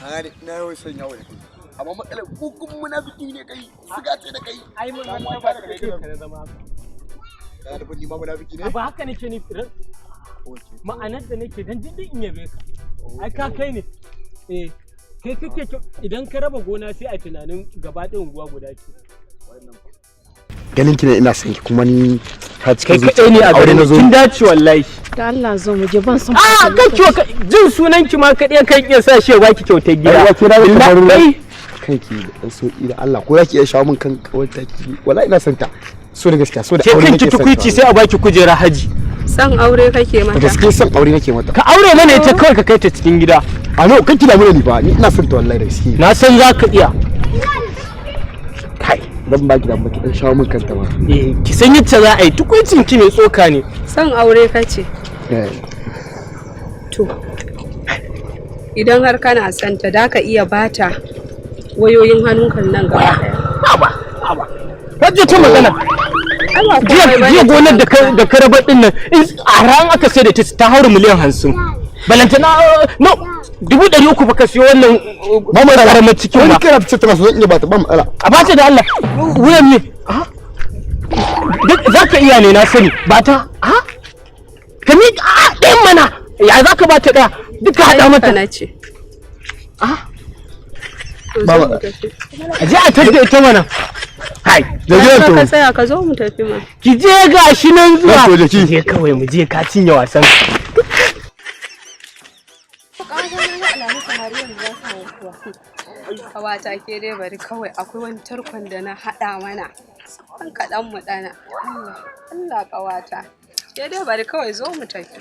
Haka na yau son yawo da kai. Amma matsalar hukun munafiki ne kai, suka ce da kai. Ai mun ba ka da kai ka zama haka. Kana da bunni ma munafiki ne? Ba haka nake ni firin. Ma'anar da nake dan dindin in yabe ka. Ai ka kai ne. Eh, kai kake idan ka raba gona sai a tunanin gaba ɗayan unguwa guda ke. Ganin ki ne ina son ki kuma ni ka cikin zuciya ne a aure na zo. Kin dace wallahi. Da Allah zo mu je ban san. Ah, kake jin sunan ki ma kadai kan iya sa shi baki kyautar gida. Billahi kanki da sauki da Allah ko zaki iya shawo min kan kawarta ki. Wallahi ina son ta. So da gaskiya so da aure nake son. Ke kanki tukuici sai a baki kujera haji. San aure kake mata. Gaskiya san aure nake mata. Ka aure mana ita kawai ka kai ta cikin gida. A no kanki da mu ne ba ni ina son ta wallahi da gaskiya. Na san zaka iya. Kai dan baki da baki dan shawo min kanta ba. Eh, ki san yacce za a yi tukuicin ki ne tsoka ne. San aure kace. To idan har kana son ta da ka iya bata wayoyin hannunka nan gaba daya. Aba. Kaje ta magana. Jiya gonar da ka rabar din nan a ran aka sai da ta haura miliyan 50. Balantana no 300 ba ka siyo wannan mamara cikin ba. Wani kira fice tana so zan iya bata ba matsala. A bata da Allah. Wuyan ne. Duk zaka iya ne na sani. Bata. Ka mi ɗayan mana. Ya zaka bata ɗaya? Duka haɗa mata. Baba. Aje a tadda ita mana. Hai, da je to. Ka tsaya ka zo mu tafi ma. Ki je gashi nan zuwa. Ki je kawai mu je ka cinye wasan. Kawata ke dai bari kawai akwai wani tarkon da na haɗa mana. An kaɗan mu ɗana. Allah kawata. Ke dai bari kawai zo mu tafi.